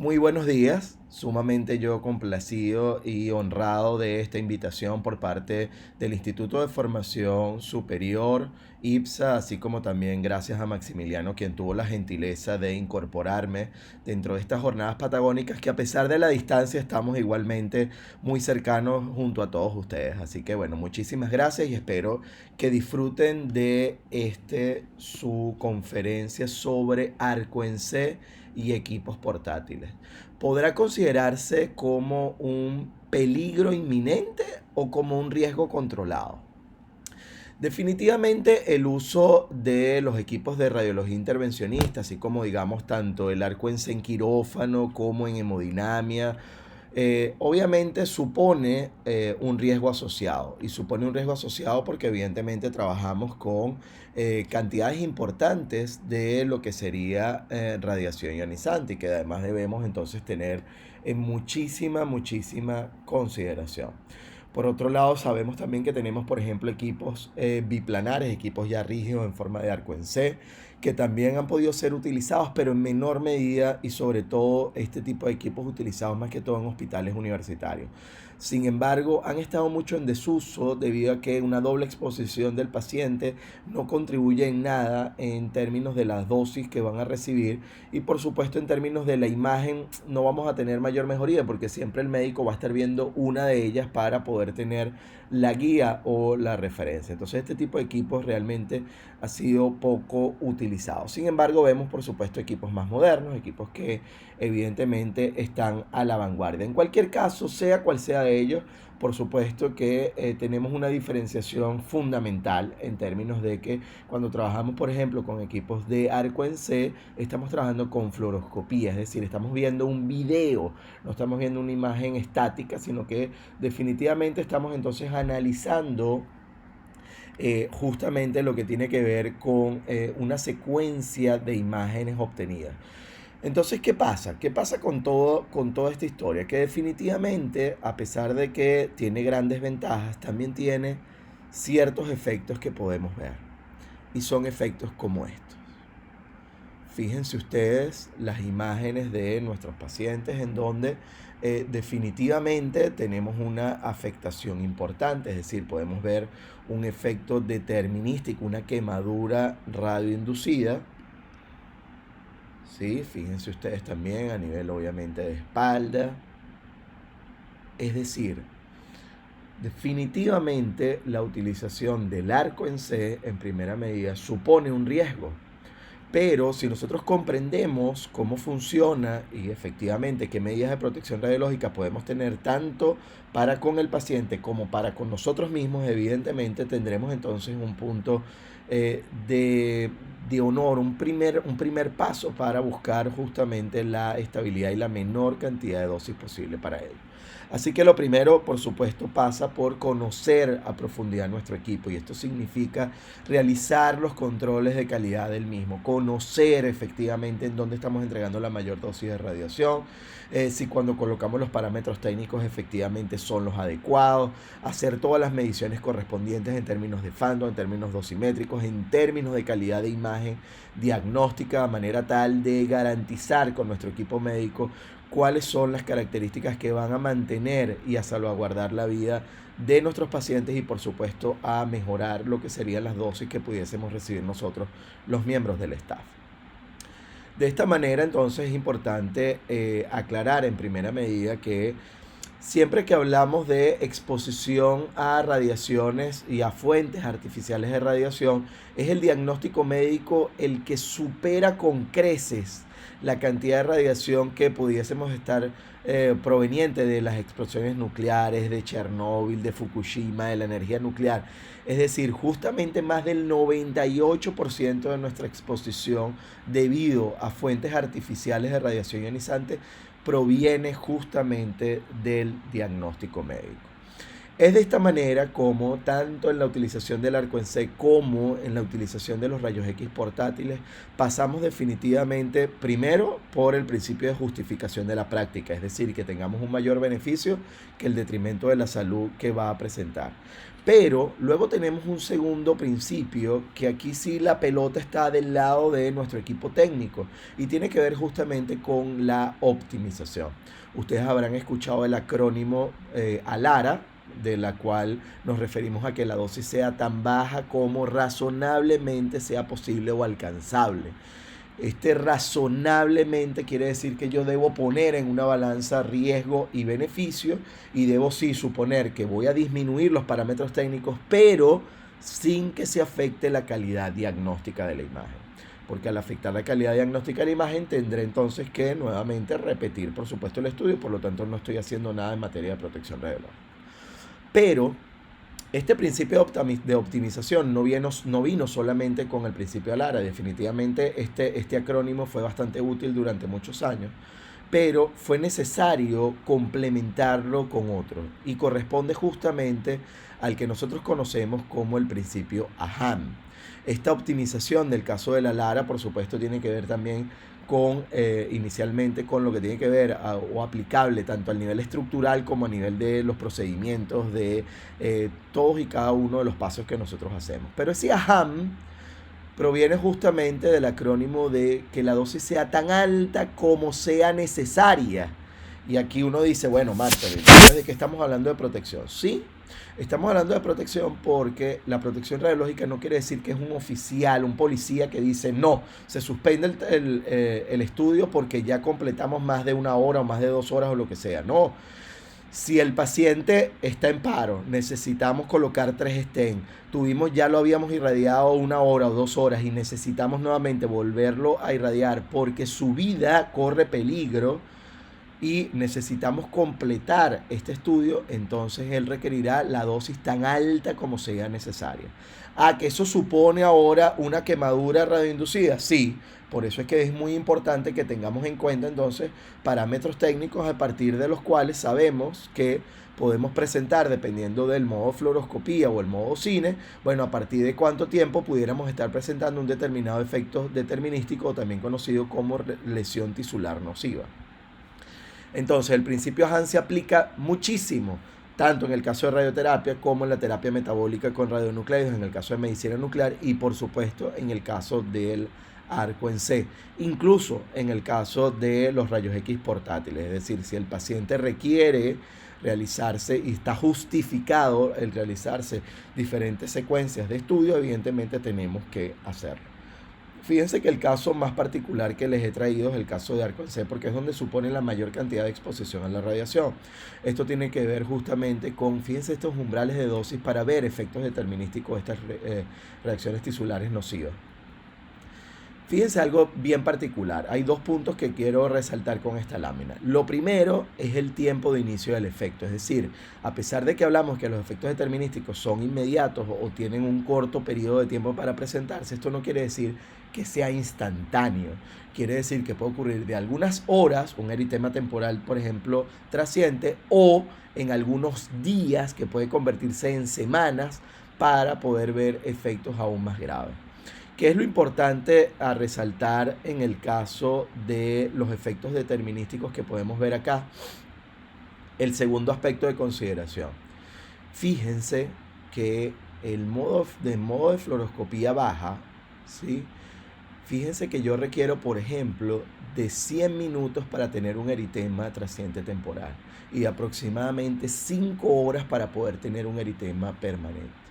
Muy buenos días, sumamente yo complacido y honrado de esta invitación por parte del Instituto de Formación Superior, IPSA, así como también gracias a Maximiliano, quien tuvo la gentileza de incorporarme dentro de estas jornadas patagónicas que a pesar de la distancia estamos igualmente muy cercanos junto a todos ustedes. Así que bueno, muchísimas gracias y espero que disfruten de su conferencia sobre Arco en C y equipos portátiles. ¿Podrá considerarse como un peligro inminente o como un riesgo controlado? Definitivamente el uso de los equipos de radiología intervencionista, así como digamos tanto el arco en quirófano como en hemodinamia, obviamente supone un riesgo asociado, y supone un riesgo asociado porque evidentemente trabajamos con cantidades importantes de lo que sería radiación ionizante, y que además debemos entonces tener en muchísima consideración. Por otro lado, sabemos también que tenemos, por ejemplo, equipos biplanares, equipos ya rígidos en forma de arco en C, que también han podido ser utilizados, pero en menor medida, y sobre todo este tipo de equipos utilizados más que todo en hospitales universitarios. Sin embargo, han estado mucho en desuso debido a que una doble exposición del paciente no contribuye en nada en términos de las dosis que van a recibir, y por supuesto en términos de la imagen no vamos a tener mayor mejoría porque siempre el médico va a estar viendo una de ellas para poder tener la guía o la referencia. Entonces este tipo de equipos realmente ha sido poco utilizado. Sin embargo, vemos por supuesto equipos más modernos, equipos que evidentemente están a la vanguardia. En cualquier caso, sea cual sea de ellos, por supuesto que tenemos una diferenciación fundamental en términos de que cuando trabajamos, por ejemplo, con equipos de arco en C, estamos trabajando con fluoroscopía, es decir, estamos viendo un video, no estamos viendo una imagen estática, sino que definitivamente estamos entonces analizando justamente lo que tiene que ver con una secuencia de imágenes obtenidas. Entonces, ¿qué pasa? ¿Qué pasa con toda esta historia? Que definitivamente, a pesar de que tiene grandes ventajas, también tiene ciertos efectos que podemos ver. Y son efectos como estos. Fíjense ustedes las imágenes de nuestros pacientes en donde definitivamente tenemos una afectación importante, es decir, podemos ver un efecto determinístico, una quemadura radioinducida. ¿Sí? Fíjense ustedes también a nivel obviamente de espalda. Es decir, definitivamente la utilización del arco en C en primera medida supone un riesgo. Pero si nosotros comprendemos cómo funciona y efectivamente qué medidas de protección radiológica podemos tener tanto para con el paciente como para con nosotros mismos, evidentemente tendremos entonces un punto de honor, un primer paso para buscar justamente la estabilidad y la menor cantidad de dosis posible para ello. Así que lo primero, por supuesto, pasa por conocer a profundidad nuestro equipo, y esto significa realizar los controles de calidad del mismo, conocer efectivamente en dónde estamos entregando la mayor dosis de radiación, si cuando colocamos los parámetros técnicos efectivamente son los adecuados, hacer todas las mediciones correspondientes en términos de fando, en términos dosimétricos, en términos de calidad de imagen diagnóstica, de manera tal de garantizar con nuestro equipo médico cuáles son las características que van a mantener y a salvaguardar la vida de nuestros pacientes, y por supuesto a mejorar lo que serían las dosis que pudiésemos recibir nosotros, los miembros del staff. De esta manera entonces es importante aclarar en primera medida que siempre que hablamos de exposición a radiaciones y a fuentes artificiales de radiación, es el diagnóstico médico el que supera con creces la cantidad de radiación que pudiésemos estar proveniente de las explosiones nucleares, de Chernóbil, de Fukushima, de la energía nuclear. Es decir, justamente más del 98% de nuestra exposición debido a fuentes artificiales de radiación ionizante proviene justamente del diagnóstico médico. Es de esta manera como tanto en la utilización del arco en C como en la utilización de los rayos X portátiles pasamos definitivamente primero por el principio de justificación de la práctica, es decir, que tengamos un mayor beneficio que el detrimento de la salud que va a presentar. Pero luego tenemos un segundo principio, que aquí sí la pelota está del lado de nuestro equipo técnico y tiene que ver justamente con la optimización. Ustedes habrán escuchado el acrónimo ALARA, de la cual nos referimos a que la dosis sea tan baja como razonablemente sea posible o alcanzable. Este razonablemente quiere decir que yo debo poner en una balanza riesgo y beneficio y debo sí suponer que voy a disminuir los parámetros técnicos, pero sin que se afecte la calidad diagnóstica de la imagen. Porque al afectar la calidad diagnóstica de la imagen tendré entonces que nuevamente repetir, por supuesto, el estudio, por lo tanto no estoy haciendo nada en materia de protección radiológica. Pero este principio de optimización no vino solamente con el principio ALARA. Definitivamente este acrónimo fue bastante útil durante muchos años, pero fue necesario complementarlo con otro y corresponde justamente al que nosotros conocemos como el principio AHAM. Esta optimización del caso de la ALARA, por supuesto, tiene que ver también con inicialmente con lo que tiene que ver o aplicable tanto al nivel estructural como a nivel de los procedimientos de todos y cada uno de los pasos que nosotros hacemos. Pero ese AHAM proviene justamente del acrónimo de que la dosis sea tan alta como sea necesaria. Y aquí uno dice, bueno, Marta, ¿de qué estamos hablando de protección? Sí, estamos hablando de protección porque la protección radiológica no quiere decir que es un oficial, un policía que dice, no, se suspende el estudio porque ya completamos más de 1 hora o más de 2 horas o lo que sea. No, si el paciente está en paro, necesitamos colocar 3 stent, ya lo habíamos irradiado 1 hora o 2 horas y necesitamos nuevamente volverlo a irradiar porque su vida corre peligro y necesitamos completar este estudio, entonces él requerirá la dosis tan alta como sea necesaria. ¿Que eso supone ahora una quemadura radioinducida? Sí, por eso es que es muy importante que tengamos en cuenta entonces parámetros técnicos a partir de los cuales sabemos que podemos presentar, dependiendo del modo fluoroscopía o el modo cine, bueno, a partir de cuánto tiempo pudiéramos estar presentando un determinado efecto determinístico, también conocido como lesión tisular nociva. Entonces, el principio AHAM se aplica muchísimo, tanto en el caso de radioterapia como en la terapia metabólica con radionucleidos, en el caso de medicina nuclear y, por supuesto, en el caso del arco en C, incluso en el caso de los rayos X portátiles. Es decir, si el paciente requiere realizarse y está justificado el realizarse diferentes secuencias de estudio, evidentemente tenemos que hacerlo. Fíjense que el caso más particular que les he traído es el caso de arco en C, porque es donde supone la mayor cantidad de exposición a la radiación. Esto tiene que ver justamente con, fíjense, estos umbrales de dosis para ver efectos determinísticos de estas reacciones tisulares nocivas. Fíjense algo bien particular. Hay 2 puntos que quiero resaltar con esta lámina. Lo primero es el tiempo de inicio del efecto. Es decir, a pesar de que hablamos que los efectos determinísticos son inmediatos o tienen un corto periodo de tiempo para presentarse, esto no quiere decir que sea instantáneo. Quiere decir que puede ocurrir de algunas horas, un eritema temporal, por ejemplo, trasciente, o en algunos días, que puede convertirse en semanas, para poder ver efectos aún más graves. ¿Qué es lo importante a resaltar en el caso de los efectos determinísticos que podemos ver acá? El segundo aspecto de consideración. Fíjense que el modo de fluoroscopía baja, ¿sí? Fíjense que yo requiero, por ejemplo, de 100 minutos para tener un eritema trasciente temporal y de aproximadamente 5 horas para poder tener un eritema permanente.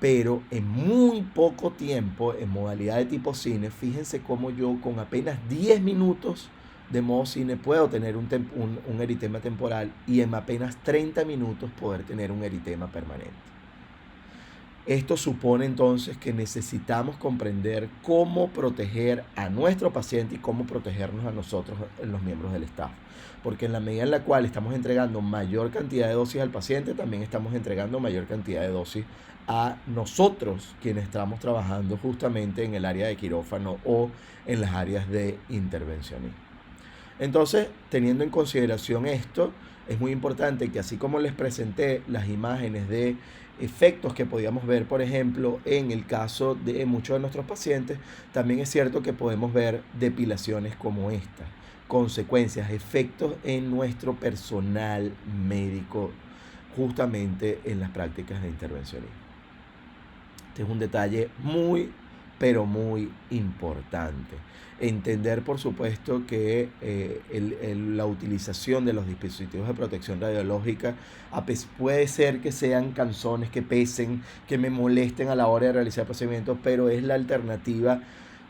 Pero en muy poco tiempo, en modalidad de tipo cine, fíjense cómo yo con apenas 10 minutos de modo cine puedo tener un eritema temporal y en apenas 30 minutos poder tener un eritema permanente. Esto supone entonces que necesitamos comprender cómo proteger a nuestro paciente y cómo protegernos a nosotros, los miembros del staff. Porque en la medida en la cual estamos entregando mayor cantidad de dosis al paciente, también estamos entregando mayor cantidad de dosis a nosotros, quienes estamos trabajando justamente en el área de quirófano o en las áreas de intervencionismo. Entonces, teniendo en consideración esto, es muy importante que, así como les presenté las imágenes de efectos que podíamos ver, por ejemplo, en el caso de muchos de nuestros pacientes, también es cierto que podemos ver depilaciones como esta, consecuencias, efectos en nuestro personal médico justamente en las prácticas de intervencionismo. Este es un detalle muy, pero muy importante. Entender, por supuesto, que la utilización de los dispositivos de protección radiológica puede ser que sean cansones, que pesen, que me molesten a la hora de realizar procedimientos, pero es la alternativa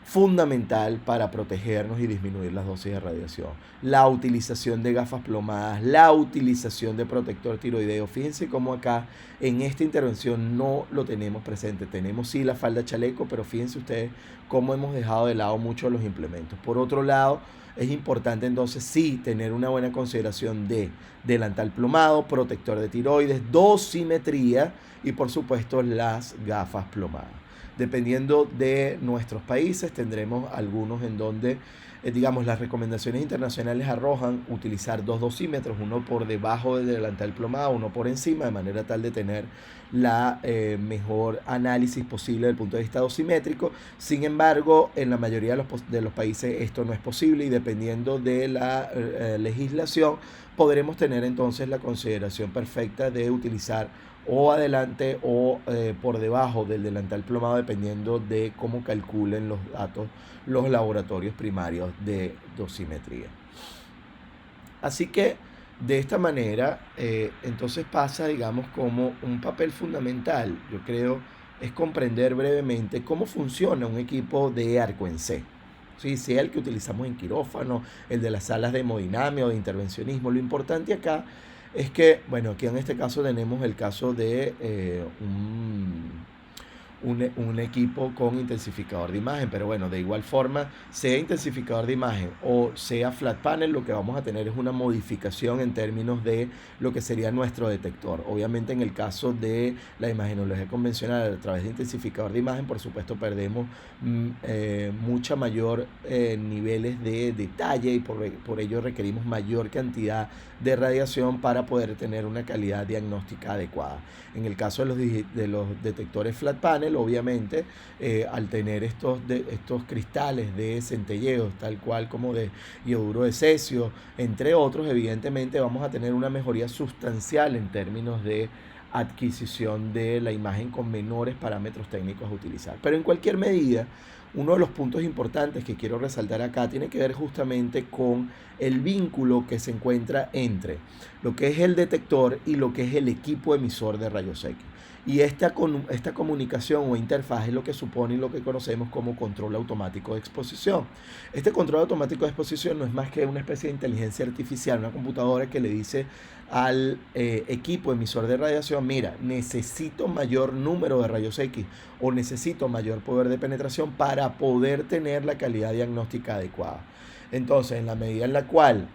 fundamental para protegernos y disminuir las dosis de radiación. La utilización de gafas plomadas, la utilización de protector tiroideo. Fíjense cómo acá en esta intervención no lo tenemos presente. Tenemos sí la falda chaleco, pero fíjense ustedes cómo hemos dejado de lado muchos de los implementos. Por otro lado, es importante entonces sí tener una buena consideración de delantal plomado, protector de tiroides, dosimetría y por supuesto las gafas plomadas. Dependiendo de nuestros países, tendremos algunos en donde, digamos, las recomendaciones internacionales arrojan utilizar 2 dosímetros, uno por debajo del delantal plomado, uno por encima, de manera tal de tener la mejor análisis posible desde el punto de vista dosimétrico. Sin embargo, en la mayoría de los países esto no es posible y dependiendo de la legislación, podremos tener entonces la consideración perfecta de utilizar o adelante o por debajo del delantal plomado, dependiendo de cómo calculen los datos los laboratorios primarios de dosimetría. Así que de esta manera, entonces pasa, digamos, como un papel fundamental, yo creo, es comprender brevemente cómo funciona un equipo de arco en C. Sí, sea el que utilizamos en quirófano, el de las salas de hemodinamia o de intervencionismo. Lo importante acá es que, bueno, aquí en este caso tenemos el caso de un equipo con intensificador de imagen, pero bueno, de igual forma, sea intensificador de imagen o sea flat panel, lo que vamos a tener es una modificación en términos de lo que sería nuestro detector. Obviamente en el caso de la imagenología convencional a través de intensificador de imagen, por supuesto perdemos mucha mayor niveles de detalle y por ello requerimos mayor cantidad de radiación para poder tener una calidad diagnóstica adecuada. En el caso de los detectores flat panel, obviamente, al tener estos cristales de centelleos, tal cual como de ioduro de cesio, entre otros, evidentemente vamos a tener una mejoría sustancial en términos de adquisición de la imagen con menores parámetros técnicos a utilizar. Pero en cualquier medida, uno de los puntos importantes que quiero resaltar acá tiene que ver justamente con el vínculo que se encuentra entre lo que es el detector y lo que es el equipo emisor de rayos X. Y esta comunicación o interfaz es lo que supone y lo que conocemos como control automático de exposición. Este control automático de exposición no es más que una especie de inteligencia artificial, una computadora que le dice al equipo emisor de radiación: mira, necesito mayor número de rayos X o necesito mayor poder de penetración para poder tener la calidad diagnóstica adecuada. Entonces, en la medida en la cual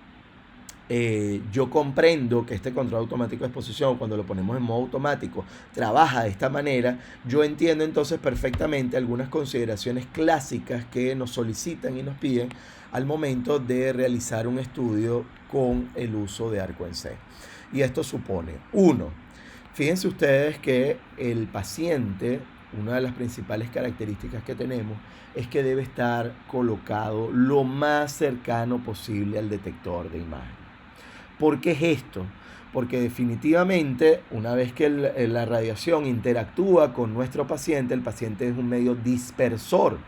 yo comprendo que este control automático de exposición, cuando lo ponemos en modo automático, trabaja de esta manera, yo entiendo entonces perfectamente algunas consideraciones clásicas que nos solicitan y nos piden al momento de realizar un estudio con el uso de arco en C. Y esto supone, uno, fíjense ustedes que el paciente, una de las principales características que tenemos es que debe estar colocado lo más cercano posible al detector de imagen. ¿Por qué es esto? Porque definitivamente una vez que la radiación interactúa con nuestro paciente, el paciente es un medio dispersor.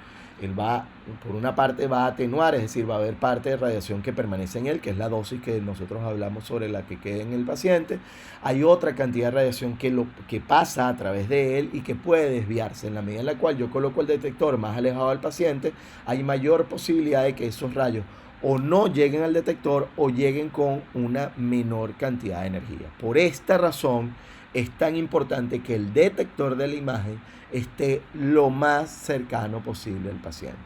Él va, por una parte va a atenuar, es decir, va a haber parte de radiación que permanece en él, que es la dosis que nosotros hablamos sobre la que queda en el paciente. Hay otra cantidad de radiación que pasa a través de él y que puede desviarse. En la medida en la cual yo coloco el detector más alejado del paciente, hay mayor posibilidad de que esos rayos o no lleguen al detector o lleguen con una menor cantidad de energía. Por esta razón es tan importante que el detector de la imagen esté lo más cercano posible al paciente.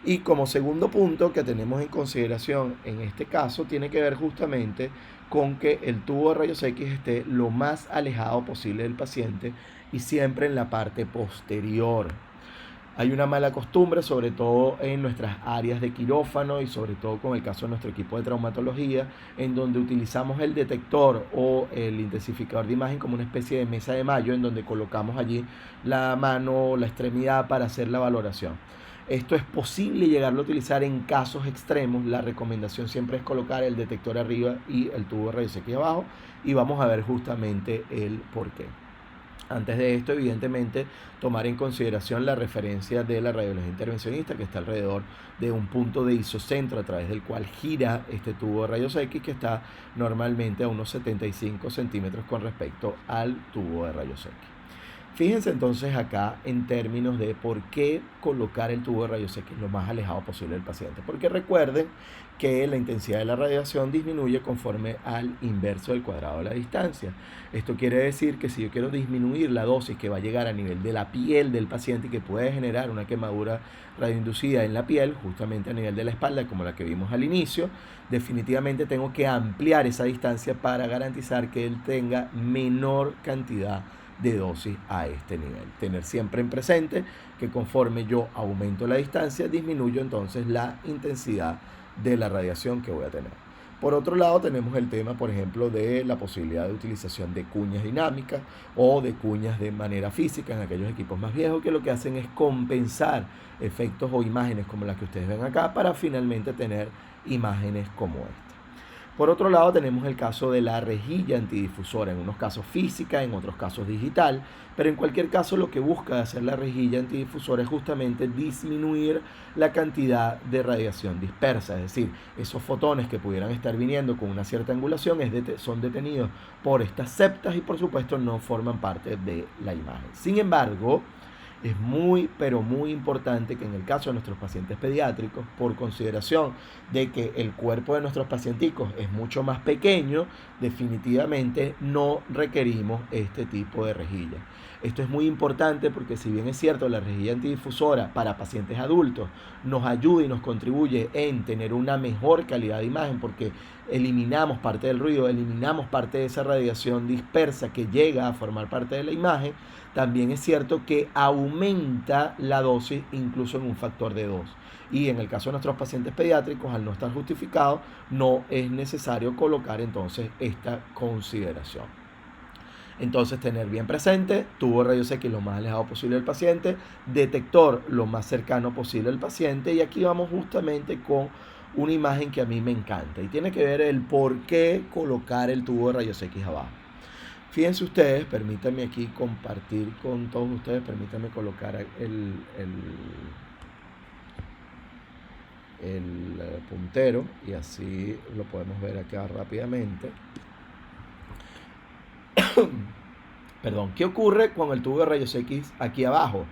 Y como segundo punto que tenemos en consideración en este caso tiene que ver justamente con que el tubo de rayos X esté lo más alejado posible del paciente y siempre en la parte posterior. Hay una mala costumbre, sobre todo en nuestras áreas de quirófano y sobre todo con el caso de nuestro equipo de traumatología, en donde utilizamos el detector o el intensificador de imagen como una especie de mesa de mayo, en donde colocamos allí la mano o la extremidad para hacer la valoración. Esto es posible llegarlo a utilizar en casos extremos. La recomendación siempre es colocar el detector arriba y el tubo de rayos X abajo, y vamos a ver justamente el por qué. Antes de esto, evidentemente, tomar en consideración la referencia de la radiología intervencionista, que está alrededor de un punto de isocentro a través del cual gira este tubo de rayos X, que está normalmente a unos 75 centímetros con respecto al tubo de rayos X. Fíjense entonces acá en términos de por qué colocar el tubo de rayos X lo más alejado posible del paciente. Porque recuerden que la intensidad de la radiación disminuye conforme al inverso del cuadrado de la distancia. Esto quiere decir que si yo quiero disminuir la dosis que va a llegar a nivel de la piel del paciente y que puede generar una quemadura radioinducida en la piel, justamente a nivel de la espalda, como la que vimos al inicio, definitivamente tengo que ampliar esa distancia para garantizar que él tenga menor cantidad de dosis a este nivel. Tener siempre en presente que conforme yo aumento la distancia, disminuyo entonces la intensidad de la radiación que voy a tener. Por otro lado, tenemos el tema, por ejemplo, de la posibilidad de utilización de cuñas dinámicas o de cuñas de manera física en aquellos equipos más viejos, que lo que hacen es compensar efectos o imágenes como las que ustedes ven acá para finalmente tener imágenes como esta. Por otro lado, tenemos el caso de la rejilla antidifusora, en unos casos física, en otros casos digital, pero en cualquier caso lo que busca hacer la rejilla antidifusora es justamente disminuir la cantidad de radiación dispersa, es decir, esos fotones que pudieran estar viniendo con una cierta angulación son detenidos por estas septas y por supuesto no forman parte de la imagen. Sin embargo, es muy, pero muy importante que en el caso de nuestros pacientes pediátricos, por consideración de que el cuerpo de nuestros pacienticos es mucho más pequeño, definitivamente no requerimos este tipo de rejilla. Esto es muy importante porque si bien es cierto, la rejilla antidifusora para pacientes adultos nos ayuda y nos contribuye en tener una mejor calidad de imagen porque eliminamos parte del ruido, eliminamos parte de esa radiación dispersa que llega a formar parte de la imagen, también es cierto que aumenta la dosis incluso en un factor de 2. Y en el caso de nuestros pacientes pediátricos, al no estar justificado, no es necesario colocar entonces esta consideración. Entonces, tener bien presente, tubo de rayos X lo más alejado posible del paciente, detector lo más cercano posible al paciente, y aquí vamos justamente con una imagen que a mí me encanta y tiene que ver el por qué colocar el tubo de rayos X abajo. Fíjense ustedes, permítanme aquí compartir con todos ustedes, permítanme colocar el puntero y así lo podemos ver acá rápidamente. Perdón, ¿qué ocurre con el tubo de rayos X aquí abajo?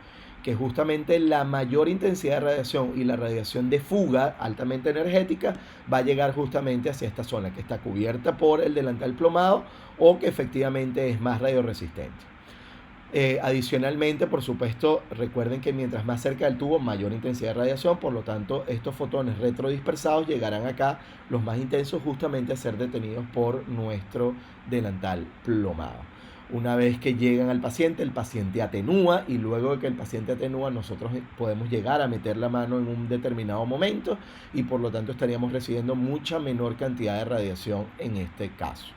Que justamente la mayor intensidad de radiación y la radiación de fuga altamente energética va a llegar justamente hacia esta zona que está cubierta por el delantal plomado o que efectivamente es más radioresistente. Adicionalmente, por supuesto, recuerden que mientras más cerca del tubo, mayor intensidad de radiación, por lo tanto, estos fotones retrodispersados llegarán acá, los más intensos, justamente a ser detenidos por nuestro delantal plomado. Una vez que llegan al paciente, el paciente atenúa y luego de que el paciente atenúa, nosotros podemos llegar a meter la mano en un determinado momento y por lo tanto estaríamos recibiendo mucha menor cantidad de radiación en este caso.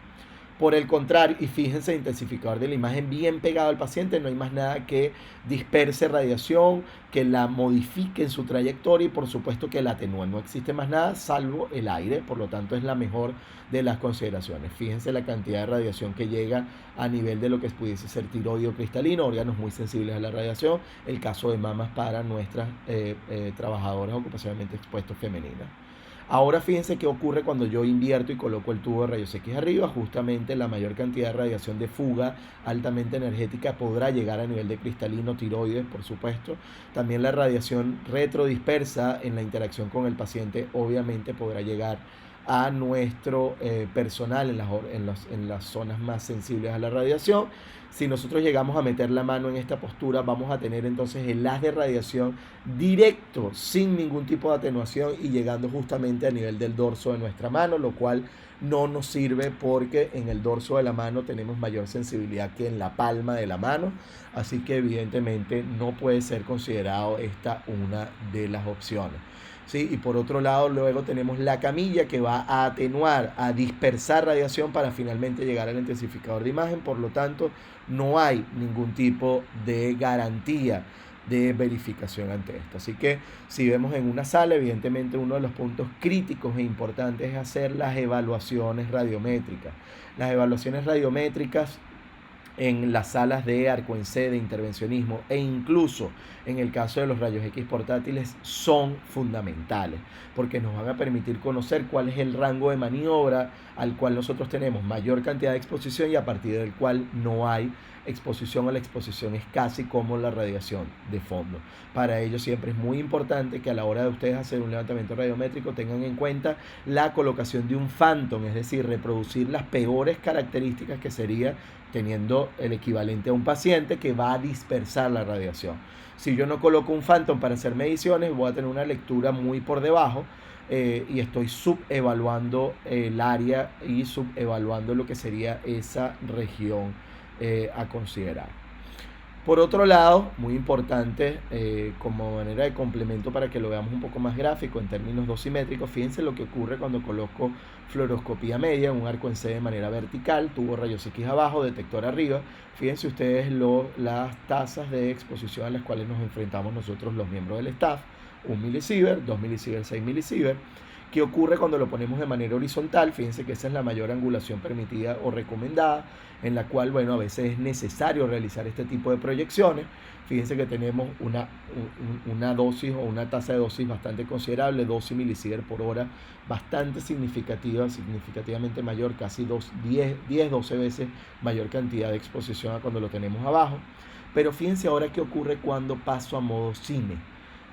Por el contrario, y fíjense, intensificador de la imagen bien pegado al paciente, no hay más nada que disperse radiación, que la modifique en su trayectoria y por supuesto que la atenúe. No existe más nada salvo el aire, por lo tanto es la mejor de las consideraciones. Fíjense la cantidad de radiación que llega a nivel de lo que pudiese ser tiroideo cristalino, órganos muy sensibles a la radiación, el caso de mamas para nuestras trabajadoras ocupacionalmente expuestas femeninas. Ahora fíjense qué ocurre cuando yo invierto y coloco el tubo de rayos X arriba. Justamente la mayor cantidad de radiación de fuga altamente energética podrá llegar a nivel de cristalino, tiroides, por supuesto. También la radiación retrodispersa en la interacción con el paciente obviamente podrá llegar a nuestro personal en las zonas más sensibles a la radiación. Si nosotros llegamos a meter la mano en esta postura, vamos a tener entonces el haz de radiación directo, sin ningún tipo de atenuación y llegando justamente a nivel del dorso de nuestra mano, lo cual no nos sirve porque en el dorso de la mano tenemos mayor sensibilidad que en la palma de la mano, así que evidentemente no puede ser considerado esta una de las opciones. ¿Sí? Y por otro lado, luego tenemos la camilla que va a atenuar, a dispersar radiación para finalmente llegar al intensificador de imagen. Por lo tanto, no hay ningún tipo de garantía de verificación ante esto. Así que si vemos en una sala, evidentemente uno de los puntos críticos e importantes es hacer las evaluaciones radiométricas. Las evaluaciones radiométricas en las salas de ARCO-ENCE de intervencionismo e incluso en el caso de los rayos X portátiles son fundamentales porque nos van a permitir conocer cuál es el rango de maniobra al cual nosotros tenemos mayor cantidad de exposición y a partir del cual no hay exposición, o la exposición es casi como la radiación de fondo. Para ello siempre es muy importante que a la hora de ustedes hacer un levantamiento radiométrico tengan en cuenta la colocación de un phantom, es decir, reproducir las peores características que sería teniendo el equivalente a un paciente que va a dispersar la radiación. Si yo no coloco un phantom para hacer mediciones, voy a tener una lectura muy por debajo y estoy subevaluando el área y subevaluando lo que sería esa región a considerar. Por otro lado, muy importante, como manera de complemento para que lo veamos un poco más gráfico en términos dosimétricos, fíjense lo que ocurre cuando coloco fluoroscopía media en un ARCO-ENCE de manera vertical, tubo rayos X abajo, detector arriba. Fíjense ustedes las tasas de exposición a las cuales nos enfrentamos nosotros los miembros del staff, 1 milisievert, 2 milisievert, 6 milisievert. ¿Qué ocurre cuando lo ponemos de manera horizontal? Fíjense que esa es la mayor angulación permitida o recomendada, en la cual, bueno, a veces es necesario realizar este tipo de proyecciones. Fíjense que tenemos una dosis o una tasa de dosis bastante considerable, 12 milisievert por hora, bastante significativa, significativamente mayor, casi 10-12 veces mayor cantidad de exposición a cuando lo tenemos abajo. Pero fíjense ahora qué ocurre cuando paso a modo cine.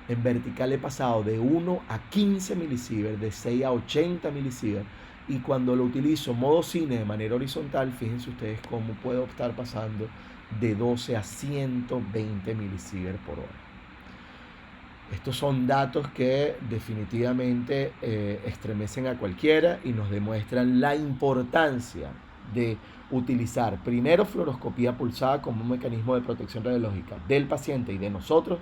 En vertical he pasado de 1 a 15 milisievert, de 6 a 80 milisievert. Y cuando lo utilizo modo cine de manera horizontal, fíjense ustedes cómo puedo estar pasando de 12 a 120 milisievert por hora. Estos son datos que definitivamente estremecen a cualquiera y nos demuestran la importancia de utilizar primero fluoroscopía pulsada como un mecanismo de protección radiológica del paciente y de nosotros,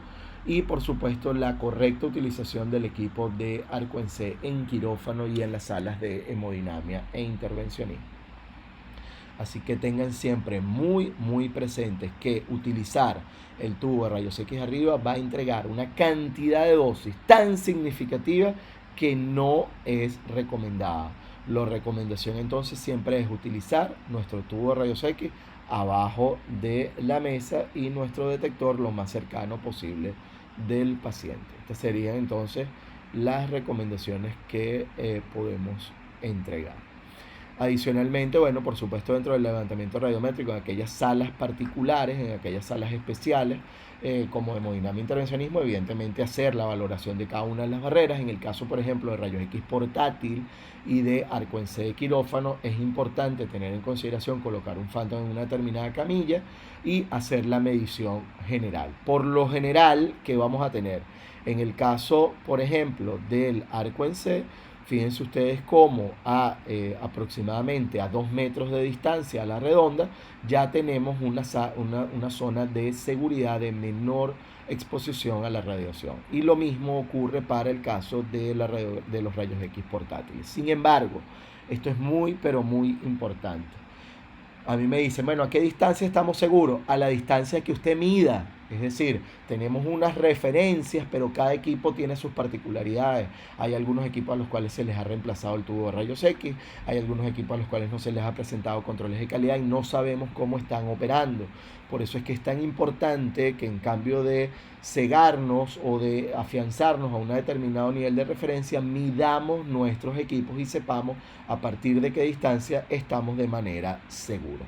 y por supuesto la correcta utilización del equipo de ARCO-ENCE en quirófano y en las salas de hemodinamia e intervencionismo. Así que tengan siempre muy presentes que utilizar el tubo de rayos X arriba va a entregar una cantidad de dosis tan significativa que no es recomendada. La recomendación entonces siempre es utilizar nuestro tubo de rayos X abajo de la mesa y nuestro detector lo más cercano posible del paciente. Estas serían entonces las recomendaciones que podemos entregar. Adicionalmente, bueno, por supuesto dentro del levantamiento radiométrico, en aquellas salas particulares, en aquellas salas especiales, como hemodinamia e intervencionismo, evidentemente hacer la valoración de cada una de las barreras. En el caso, por ejemplo, de rayos X portátil y de ARCO-ENCE de quirófano, es importante tener en consideración colocar un phantom en una determinada camilla y hacer la medición general. Por lo general, ¿qué vamos a tener? En el caso, por ejemplo, del ARCO-ENCE, fíjense ustedes cómo aproximadamente a 2 metros de distancia a la redonda ya tenemos una zona de seguridad de menor exposición a la radiación. Y lo mismo ocurre para el caso de los rayos X portátiles. Sin embargo, esto es pero muy importante. A mí me dicen, bueno, ¿a qué distancia estamos seguros? A la distancia que usted mida. Es decir, tenemos unas referencias, pero cada equipo tiene sus particularidades. Hay algunos equipos a los cuales se les ha reemplazado el tubo de rayos X, hay algunos equipos a los cuales no se les ha presentado controles de calidad y no sabemos cómo están operando. Por eso es que es tan importante que en cambio de cegarnos o de afianzarnos a un determinado nivel de referencia, midamos nuestros equipos y sepamos a partir de qué distancia estamos de manera segura.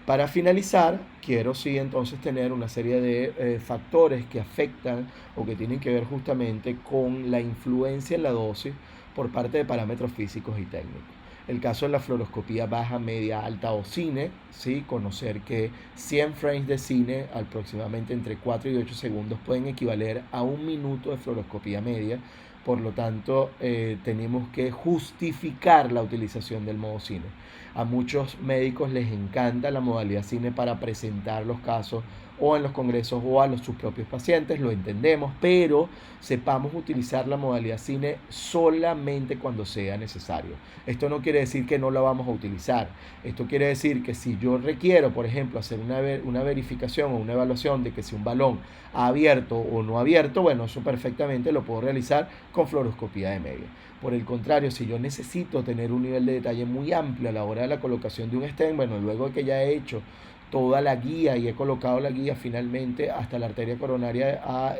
Para finalizar, quiero sí entonces tener una serie de factores que afectan o que tienen que ver justamente con la influencia en la dosis por parte de parámetros físicos y técnicos. El caso de la fluoroscopía baja, media, alta o cine, ¿sí? Conocer que 100 frames de cine, aproximadamente entre 4 y 8 segundos, pueden equivaler a 1 minuto de fluoroscopía media. Por lo tanto, tenemos que justificar la utilización del modo cine. A muchos médicos les encanta la modalidad cine para presentar los casos o en los congresos o a sus propios pacientes, lo entendemos, pero sepamos utilizar la modalidad cine solamente cuando sea necesario. Esto no quiere decir que no la vamos a utilizar. Esto quiere decir que si yo requiero, por ejemplo, hacer una verificación o una evaluación de que si un balón ha abierto o no ha abierto, bueno, eso perfectamente lo puedo realizar con fluoroscopía de media. Por el contrario, si yo necesito tener un nivel de detalle muy amplio a la hora de la colocación de un stent, bueno, luego de que ya he hecho toda la guía y he colocado la guía finalmente hasta la arteria coronaria a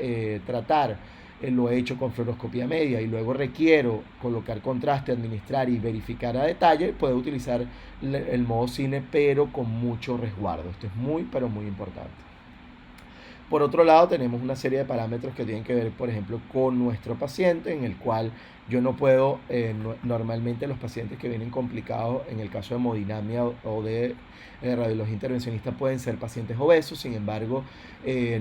tratar, lo he hecho con fluoroscopía media y luego requiero colocar contraste, administrar y verificar a detalle, puedo utilizar el modo cine, pero con mucho resguardo. Esto es muy, pero muy importante. Por otro lado, tenemos una serie de parámetros que tienen que ver, por ejemplo, con nuestro paciente, en el cual yo no puedo, normalmente los pacientes que vienen complicados, en el caso de hemodinamia o de radiología intervencionista, pueden ser pacientes obesos. Sin embargo,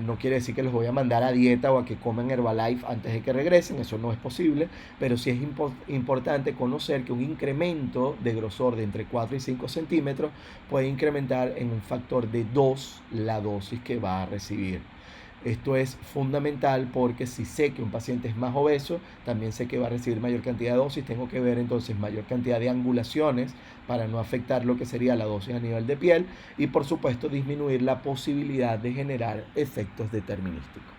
no quiere decir que los voy a mandar a dieta o a que coman Herbalife antes de que regresen, eso no es posible, pero sí es importante conocer que un incremento de grosor de entre 4 y 5 centímetros puede incrementar en un factor de 2 la dosis que va a recibir. Esto es fundamental porque si sé que un paciente es más obeso, también sé que va a recibir mayor cantidad de dosis, tengo que ver entonces mayor cantidad de angulaciones para no afectar lo que sería la dosis a nivel de piel y por supuesto disminuir la posibilidad de generar efectos determinísticos.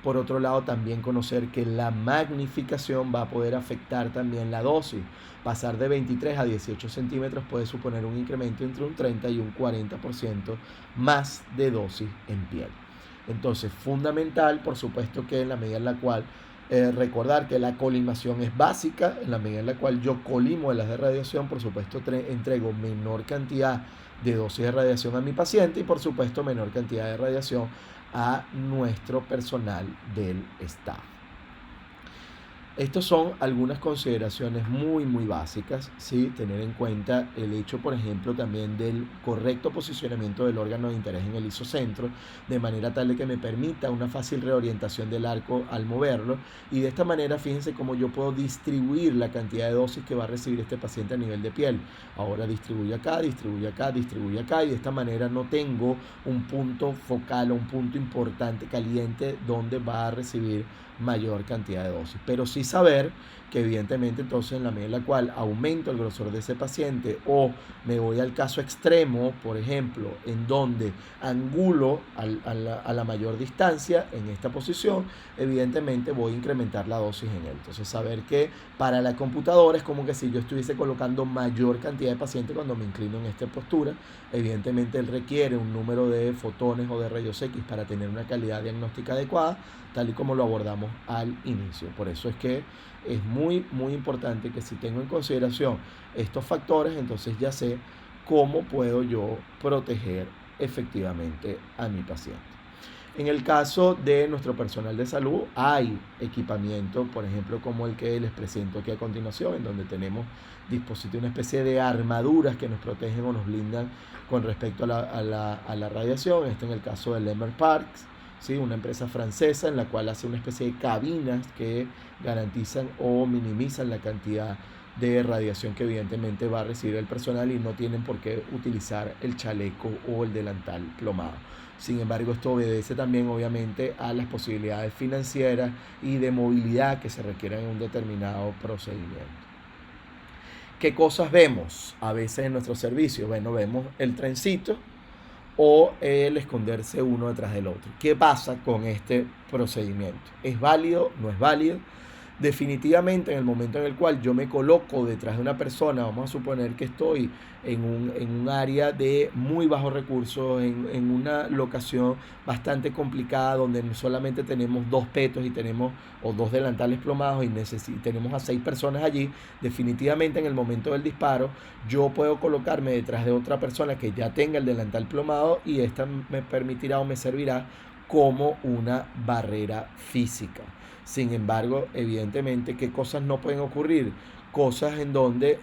Por otro lado, también conocer que la magnificación va a poder afectar también la dosis. Pasar de 23 a 18 centímetros puede suponer un incremento entre un 30 y un 40% más de dosis en piel. Entonces, fundamental, por supuesto, que en la medida en la cual recordar que la colimación es básica, en la medida en la cual yo colimo las de radiación, por supuesto, entrego menor cantidad de dosis de radiación a mi paciente y, por supuesto, menor cantidad de radiación a nuestro personal del staff. Estas son algunas consideraciones muy básicas, ¿sí? Tener en cuenta el hecho, por ejemplo, también del correcto posicionamiento del órgano de interés en el isocentro, de manera tal de que me permita una fácil reorientación del arco al moverlo, y de esta manera fíjense cómo yo puedo distribuir la cantidad de dosis que va a recibir este paciente a nivel de piel. Ahora distribuye acá, distribuye acá, distribuye acá, y de esta manera no tengo un punto focal o un punto importante caliente donde va a recibir mayor cantidad de dosis, pero sí saber que evidentemente entonces en la medida en la cual aumento el grosor de ese paciente o me voy al caso extremo, por ejemplo, en donde angulo a la mayor distancia en esta posición, evidentemente voy a incrementar la dosis en él. Entonces saber que para la computadora es como que si yo estuviese colocando mayor cantidad de pacientes cuando me inclino en esta postura. Evidentemente él requiere un número de fotones o de rayos X para tener una calidad diagnóstica adecuada, tal y como lo abordamos al inicio. Por eso es que es muy importante que si tengo en consideración estos factores, entonces ya sé cómo puedo yo proteger efectivamente a mi paciente. En el caso de nuestro personal de salud, hay equipamiento, por ejemplo, como el que les presento aquí a continuación, en donde tenemos dispositivos, una especie de armaduras que nos protegen o nos blindan con respecto a la radiación. Esto en el caso de Lemmer Parks, ¿sí? Una empresa francesa en la cual hace una especie de cabinas que garantizan o minimizan la cantidad de radiación que evidentemente va a recibir el personal y no tienen por qué utilizar el chaleco o el delantal plomado. Sin embargo, esto obedece también obviamente a las posibilidades financieras y de movilidad que se requieren en un determinado procedimiento. ¿Qué cosas vemos a veces en nuestros servicios? Bueno, vemos el trencito o el esconderse uno detrás del otro. ¿Qué pasa con este procedimiento? ¿Es válido? ¿No es válido? Definitivamente en el momento en el cual yo me coloco detrás de una persona, vamos a suponer que estoy en un área de muy bajos recursos, en una locación bastante complicada donde solamente tenemos 2 petos y tenemos o 2 delantales plomados y tenemos a 6 personas allí, definitivamente en el momento del disparo yo puedo colocarme detrás de otra persona que ya tenga el delantal plomado y esta me permitirá o me servirá como una barrera física. Sin embargo, evidentemente, ¿qué cosas no pueden ocurrir? Cosas en donde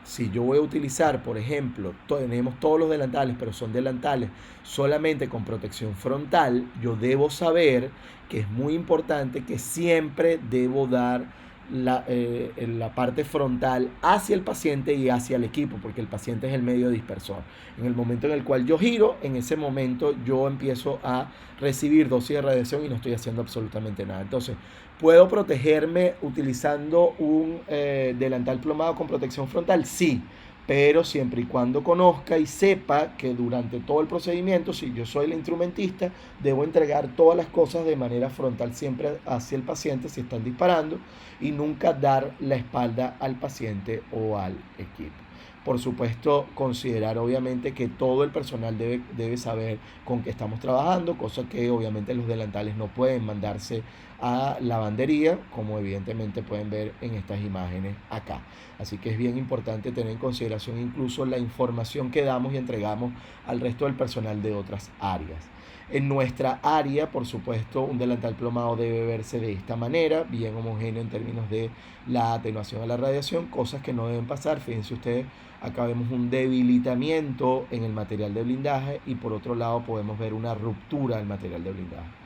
si yo voy a utilizar, por ejemplo, tenemos todos los delantales, pero son delantales solamente con protección frontal, yo debo saber que es muy importante que siempre debo dar en la parte frontal hacia el paciente y hacia el equipo, porque el paciente es el medio dispersor. En el momento en el cual yo giro, en ese momento yo empiezo a recibir dosis de radiación y no estoy haciendo absolutamente nada. Entonces, ¿puedo protegerme utilizando un delantal plomado con protección frontal? Sí, pero siempre y cuando conozca y sepa que durante todo el procedimiento, si yo soy el instrumentista, debo entregar todas las cosas de manera frontal siempre hacia el paciente si están disparando y nunca dar la espalda al paciente o al equipo. Por supuesto, considerar obviamente que todo el personal debe saber con qué estamos trabajando, cosa que obviamente los delantales no pueden mandarse a lavandería, como evidentemente pueden ver en estas imágenes acá. Así que es bien importante tener en consideración incluso la información que damos y entregamos al resto del personal de otras áreas. En nuestra área, por supuesto, un delantal plomado debe verse de esta manera, bien homogéneo en términos de la atenuación a la radiación, cosas que no deben pasar. Fíjense ustedes, acá vemos un debilitamiento en el material de blindaje y por otro lado podemos ver una ruptura del material de blindaje.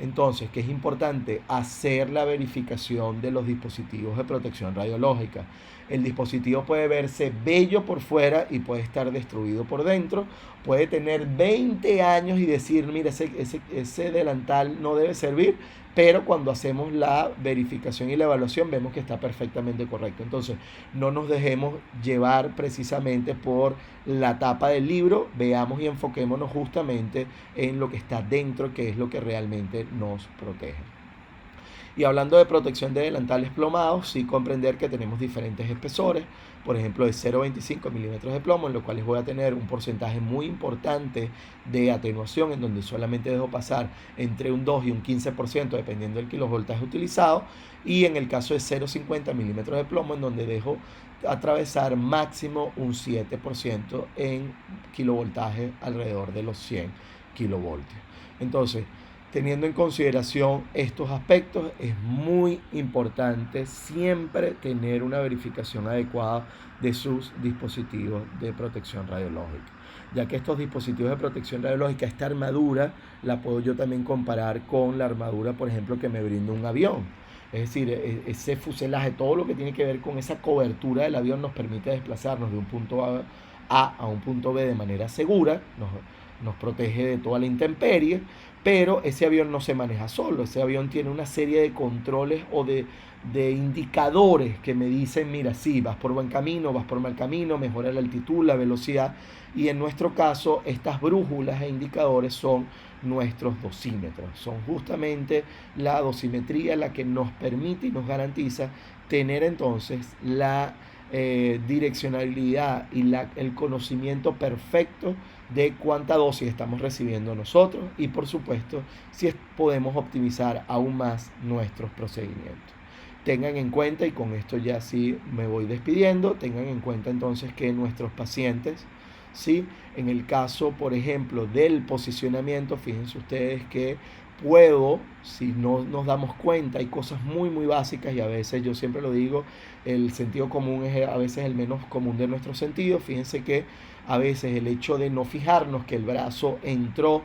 Entonces, ¿qué es importante? Hacer la verificación de los dispositivos de protección radiológica. El dispositivo puede verse bello por fuera y puede estar destruido por dentro. Puede tener 20 años y decir, mira, ese delantal no debe servir, pero cuando hacemos la verificación y la evaluación vemos que está perfectamente correcto. Entonces, no nos dejemos llevar precisamente por la tapa del libro, veamos y enfoquémonos justamente en lo que está dentro, que es lo que realmente nos protege. Y hablando de protección de delantales plomados, sí comprender que tenemos diferentes espesores, por ejemplo de 0,25 milímetros de plomo, en los cuales voy a tener un porcentaje muy importante de atenuación, en donde solamente dejo pasar entre un 2 y un 15%, dependiendo del kilovoltaje utilizado, y en el caso de 0,50 milímetros de plomo, en donde dejo atravesar máximo un 7% en kilovoltaje alrededor de los 100 kilovoltios. Entonces, teniendo en consideración estos aspectos, es muy importante siempre tener una verificación adecuada de sus dispositivos de protección radiológica, ya que estos dispositivos de protección radiológica, esta armadura, la puedo yo también comparar con la armadura, por ejemplo, que me brinda un avión. Es decir, ese fuselaje, todo lo que tiene que ver con esa cobertura del avión nos permite desplazarnos de un punto a un punto B de manera segura, nos protege de toda la intemperie, pero ese avión no se maneja solo, ese avión tiene una serie de controles o de indicadores que me dicen, mira, sí, vas por buen camino, vas por mal camino, mejora la altitud, la velocidad, y en nuestro caso estas brújulas e indicadores son nuestros dosímetros, son justamente la dosimetría la que nos permite y nos garantiza tener entonces la direccionalidad y el conocimiento perfecto de cuánta dosis estamos recibiendo nosotros y por supuesto si podemos optimizar aún más nuestros procedimientos. Tengan en cuenta, y con esto ya sí me voy despidiendo, tengan en cuenta entonces que nuestros pacientes, ¿sí? En el caso, por ejemplo, del posicionamiento, fíjense ustedes que si no nos damos cuenta, hay cosas muy básicas y a veces, yo siempre lo digo, el sentido común es a veces el menos común de nuestros sentidos. Fíjense que a veces el hecho de no fijarnos que el brazo entró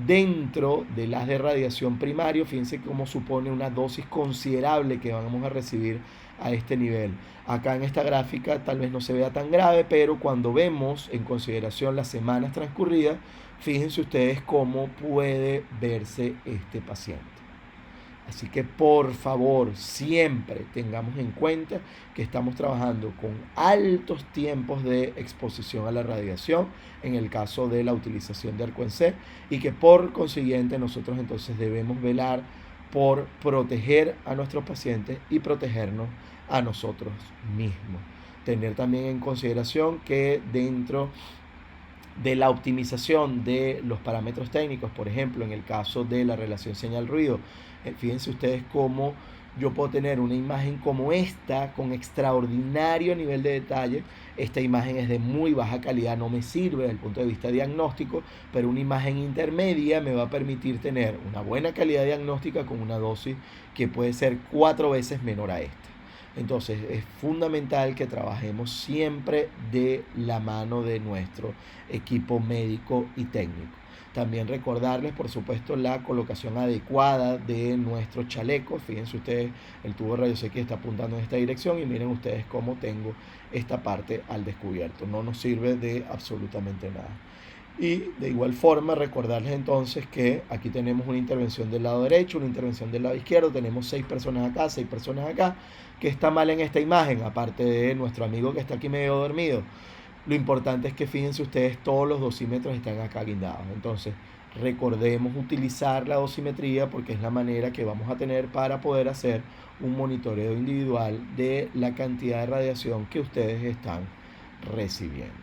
dentro de las de radiación primario, fíjense cómo supone una dosis considerable que vamos a recibir a este nivel. Acá en esta gráfica tal vez no se vea tan grave, pero cuando vemos en consideración las semanas transcurridas, fíjense ustedes cómo puede verse este paciente. Así que por favor, siempre tengamos en cuenta que estamos trabajando con altos tiempos de exposición a la radiación, en el caso de la utilización de arco en C, y que por consiguiente nosotros entonces debemos velar por proteger a nuestros pacientes y protegernos a nosotros mismos. Tener también en consideración que dentro de la optimización de los parámetros técnicos, por ejemplo, en el caso de la relación señal-ruido, fíjense ustedes cómo yo puedo tener una imagen como esta, con extraordinario nivel de detalle. Esta imagen es de muy baja calidad, no me sirve desde el punto de vista diagnóstico, pero una imagen intermedia me va a permitir tener una buena calidad diagnóstica con una dosis que puede ser 4 veces menor a esta. Entonces es fundamental que trabajemos siempre de la mano de nuestro equipo médico y técnico. También recordarles, por supuesto, la colocación adecuada de nuestros chalecos. Fíjense ustedes, el tubo de rayos X está apuntando en esta dirección y miren ustedes cómo tengo esta parte al descubierto. No nos sirve de absolutamente nada. Y de igual forma recordarles entonces que aquí tenemos una intervención del lado derecho, una intervención del lado izquierdo, tenemos 6 personas acá, 6 personas acá. ¿Qué está mal en esta imagen? Aparte de nuestro amigo que está aquí medio dormido, lo importante es que fíjense ustedes, todos los dosímetros están acá guindados. Entonces recordemos utilizar la dosimetría porque es la manera que vamos a tener para poder hacer un monitoreo individual de la cantidad de radiación que ustedes están recibiendo.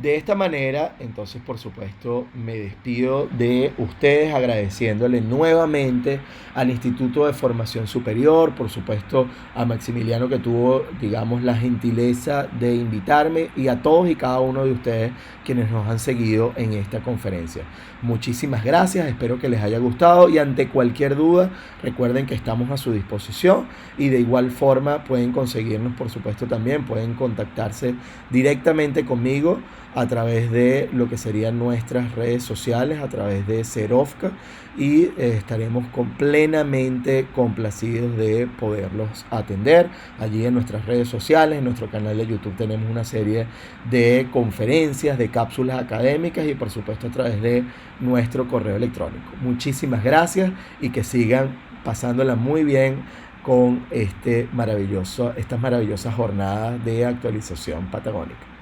De esta manera, entonces, por supuesto, me despido de ustedes agradeciéndole nuevamente al Instituto de Formación Superior, por supuesto, a Maximiliano que tuvo, digamos, la gentileza de invitarme y a todos y cada uno de ustedes quienes nos han seguido en esta conferencia. Muchísimas gracias, espero que les haya gustado y ante cualquier duda, recuerden que estamos a su disposición y de igual forma pueden conseguirnos, por supuesto, también pueden contactarse directamente conmigo a través de lo que serían nuestras redes sociales, a través de Serovka y estaremos plenamente complacidos de poderlos atender. Allí en nuestras redes sociales, en nuestro canal de YouTube tenemos una serie de conferencias, de cápsulas académicas y por supuesto a través de nuestro correo electrónico. Muchísimas gracias y que sigan pasándola muy bien con estas maravillosas jornadas de actualización patagónica.